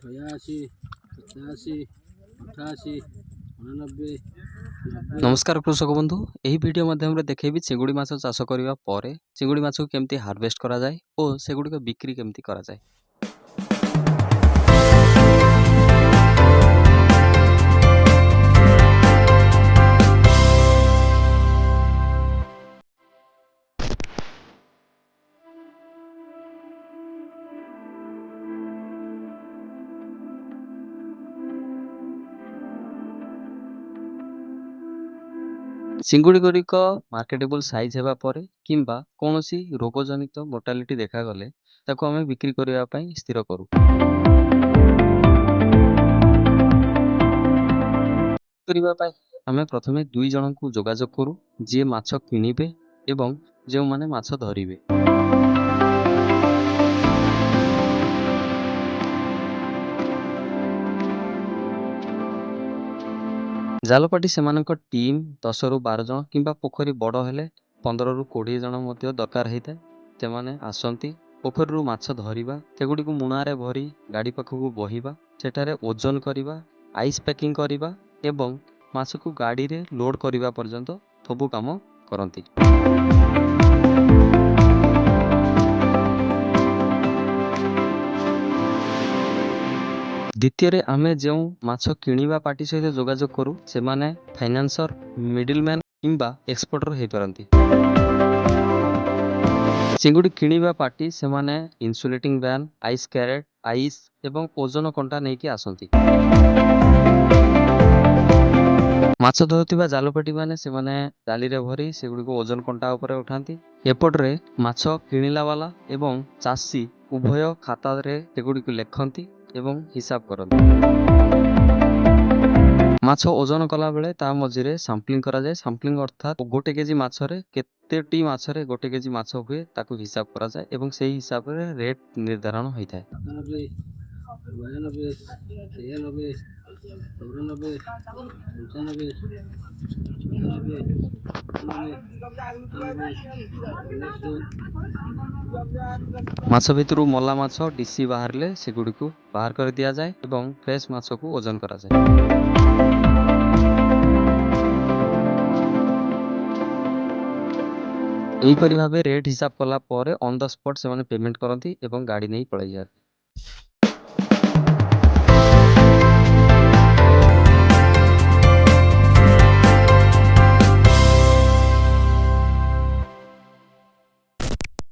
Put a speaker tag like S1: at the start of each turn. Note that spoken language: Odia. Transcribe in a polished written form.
S1: ଛୟାଅଶୀ, ସତାଅଶୀ, ଅଠାଅଶୀ, 89, 90।
S2: ନମସ୍କାର କୃଷକ ବନ୍ଧୁ, ଏହି ଭିଡ଼ିଓ ମାଧ୍ୟମରେ ଦେଖେଇବି ଚିଙ୍ଗୁଡ଼ି ମାଛ ଚାଷ କରିବା ପରେ ଚିଙ୍ଗୁଡ଼ି ମାଛକୁ କେମିତି ହାର୍ଭେଷ୍ଟ କରାଯାଏ ଓ ସେଗୁଡ଼ିକ ବିକ୍ରି କେମିତି କରାଯାଏ। ଚିଙ୍ଗୁଡ଼ି ଗୁଡ଼ିକ ମାର୍କେଟେବୁଲ୍ ସାଇଜ୍ ହେବା ପରେ କିମ୍ବା କୌଣସି ରୋଗଜନିତ ମୋର୍ଟାଲିଟି ଦେଖାଗଲେ ତାକୁ ଆମେ ବିକ୍ରି କରିବା ପାଇଁ ସ୍ଥିର କରୁ। କରିବା ପାଇଁ ଆମେ ପ୍ରଥମେ 2 ଜଣଙ୍କୁ ଯୋଗାଯୋଗ କରୁ, ଯିଏ ମାଛ କିଣିବେ ଏବଂ ଯେଉଁମାନେ ମାଛ ଧରିବେ। ଜାଲପାଟି ସେମାନଙ୍କ ଟିମ୍ 10 ରୁ 12 ଜଣ କିମ୍ବା ପୋଖରୀ ବଡ଼ ହେଲେ 15 ରୁ 20 ଜଣ ମଧ୍ୟ ଦରକାର ହେଇଥାଏ। ସେମାନେ ଆସନ୍ତି ପୋଖରୀରୁ ମାଛ ଧରିବା, ସେଗୁଡ଼ିକୁ ମୁଣାରେ ଭରି ଗାଡ଼ି ପାଖକୁ ବୋହିବା, ସେଠାରେ ଓଜନ କରିବା, ଆଇସ୍ ପ୍ୟାକିଂ କରିବା ଏବଂ ମାଛକୁ ଗାଡ଼ିରେ ଲୋଡ୍ କରିବା ପର୍ଯ୍ୟନ୍ତ ସବୁ କାମ କରନ୍ତି। ଦ୍ୱିତୀୟରେ ଆମେ ଯେଉଁ ମାଛ କିଣିବା ପାର୍ଟି ସହିତ ଯୋଗାଯୋଗ କରୁ, ସେମାନେ ଫାଇନାନ୍ସର, ମିଡିଲମ୍ୟାନ୍ କିମ୍ବା ଏକ୍ସପୋର୍ଟର ହୋଇପାରନ୍ତି। ଚିଙ୍ଗୁଡ଼ି କିଣିବା ପାର୍ଟି ସେମାନେ ଇନ୍ସୁଲେଟିଂ ଭ୍ୟାନ୍, ଆଇସ୍ କ୍ୟାରେଟ୍, ଆଇସ୍ ଏବଂ ଓଜନ କଣ୍ଟା ନେଇକି ଆସନ୍ତି। ମାଛ ଧରୁଥିବା ଜାଲପାଟିମାନେ ସେମାନେ ଜାଲିରେ ଭରି ସେଗୁଡ଼ିକୁ ଓଜନ କଣ୍ଟା ଉପରେ ଉଠାନ୍ତି। ଏପଟରେ ମାଛ କିଣିଲା ବାଲା ଏବଂ ଚାଷୀ ଉଭୟ ଖାତାରେ ସେଗୁଡ଼ିକୁ ଲେଖନ୍ତି ଏବଂ ହିସାବ କରନ୍ତି। ମାଛ ଓଜନ କଲାବେଳେ ତା ମଝିରେ ସାମ୍ପଲିଂ କରାଯାଏ। ସାମ୍ପଲିଂ ଅର୍ଥାତ୍ 1 କେଜି ମାଛରେ କେତେଟି ମାଛରେ 1 କେଜି ମାଛ ହୁଏ ତାକୁ ହିସାବ କରାଯାଏ ଏବଂ ସେହି ହିସାବରେ ରେଟ୍ ନିର୍ଦ୍ଧାରଣ ହୋଇଥାଏ।
S1: 97, 92, 93, 94, 95, 96।
S2: ମାଛ ଭିତରୁ ମଲା ମାଛ ଡିସି ବାହାରିଲେ ସେଗୁଡ଼ିକୁ ବାହାର କରି ଦିଆଯାଏ ଏବଂ ଫ୍ରେଶ୍ ମାଛକୁ ଓଜନ କରାଯାଏ। ଏହିପରି ଭାବେ ରେଟ୍ ହିସାବ କଲା ପରେ ଅନ୍ ଦ ସ୍ପଟ୍ ସେମାନେ ପେମେଣ୍ଟ କରନ୍ତି ଏବଂ ଗାଡ଼ି ନେଇ ପଳାଇ ଯାଆନ୍ତି।